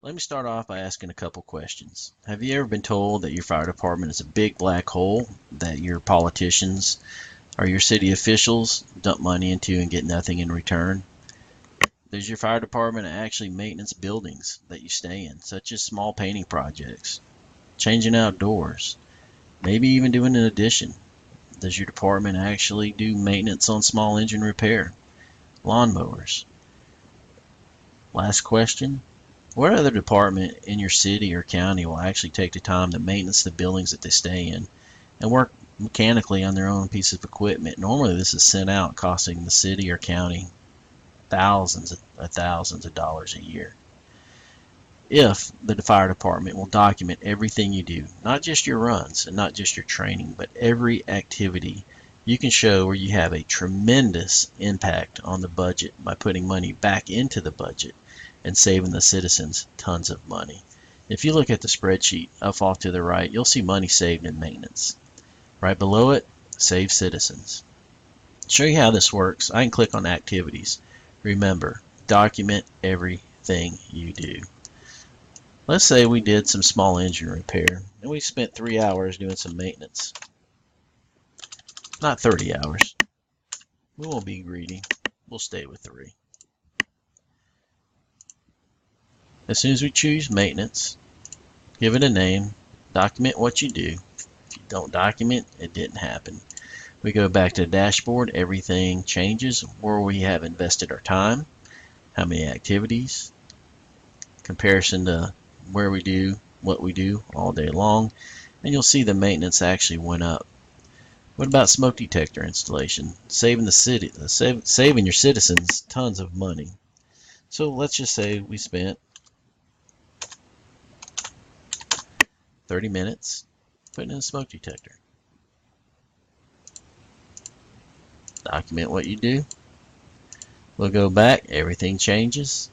Let me start off by asking a couple questions. Have you ever been told that your fire department is a big black hole that your politicians or your city officials dump money into and get nothing in return? Does your fire department actually maintenance buildings that you stay in, such as small painting projects, changing out doors, maybe even doing an addition? Does your department actually do maintenance on small engine repair, lawnmowers? Last question. What other department in your city or county will actually take the time to maintenance the buildings that they stay in and work mechanically on their own piece of equipment? Normally this is sent out costing the city or county thousands of dollars a year. If the fire department will document everything you do, not just your runs and not just your training, but every activity, you can show where you have a tremendous impact on the budget by putting money back into the budget and saving the citizens tons of money. If you look at the spreadsheet up off to the right, you'll see money saved in maintenance. Right below it, save citizens. To show you how this works, I can click on activities. Remember, document everything you do. Let's say we did some small engine repair and we spent 3 hours doing some maintenance. Not 30 hours. We won't be greedy. We'll stay with 3. As soon as we choose maintenance, give it a name, document what you do. If you don't document, it didn't happen. We go back to the dashboard, everything changes, where we have invested our time, how many activities, comparison to where we do what we do all day long, and you'll see the maintenance actually went up. What about smoke detector installation? Saving your citizens tons of money. So let's just say we spent 30 minutes putting in a smoke detector. Document what you do. We'll go back, everything changes.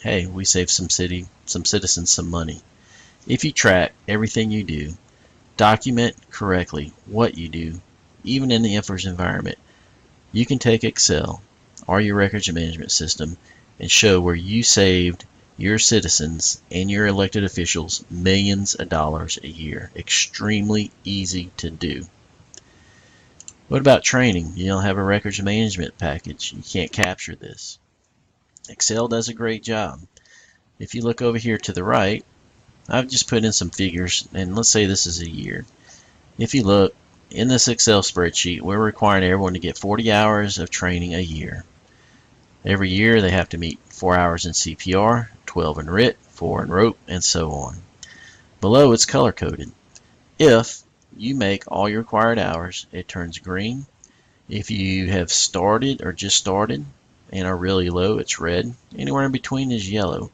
Hey, we saved some citizens some money. If you track everything you do, document correctly what you do, even in the Infers environment, you can take Excel or your records management system and show where you saved your citizens and your elected officials millions of dollars a year. Extremely easy to do. What about training? You don't have a records management package. You can't capture this. Excel does a great job. If you look over here to the right, I've just put in some figures, and let's say this is a year. If you look in this Excel spreadsheet, we're requiring everyone to get 40 hours of training a year. Every year they have to meet 4 hours in CPR, 12 in RIT, 4 in rope, and so on. Below it's color coded. If you make all your required hours, it turns green. If you have started or just started and are really low, it's red. Anywhere in between is yellow.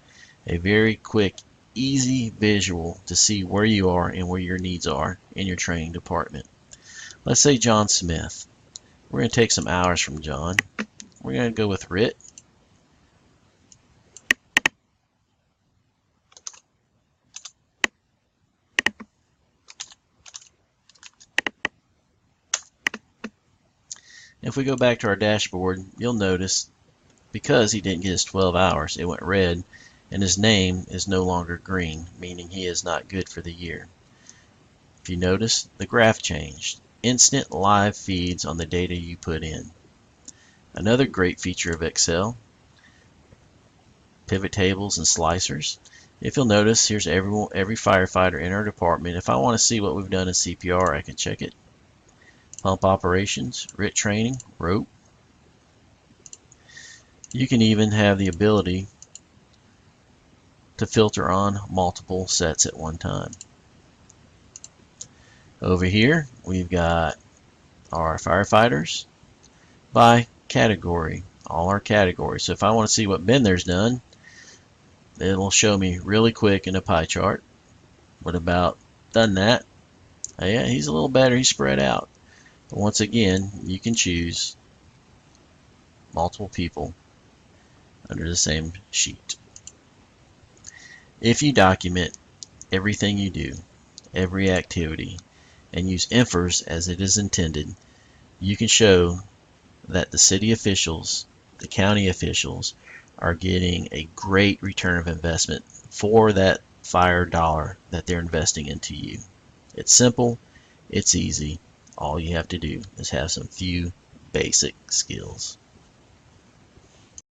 A very quick, easy visual to see where you are and where your needs are in your training department. Let's say John Smith. We're going to take some hours from John. We're going to go with RIT. If we go back to our dashboard, you'll notice because he didn't get his 12 hours, it went red, and his name is no longer green, meaning he is not good for the year. If you notice, the graph changed. Instant live feeds on the data you put in. Another great feature of Excel, pivot tables and slicers. If you'll notice, here's every firefighter in our department. If I want to see what we've done in CPR, I can check it. Pump operations, RIT training, rope. You can even have the ability to filter on multiple sets at one time. Over here, we've got our firefighters by category, all our categories. So if I want to see what Ben there's done, it will show me really quick in a pie chart. What about done that? Oh, yeah, he's a little better, he's spread out. But once again, you can choose multiple people under the same sheet. If you document everything you do, every activity, and use Infers as it is intended, you can show that the city officials, the county officials, are getting a great return of investment for that fire dollar that they're investing into you. It's simple, it's easy. All you have to do is have some few basic skills.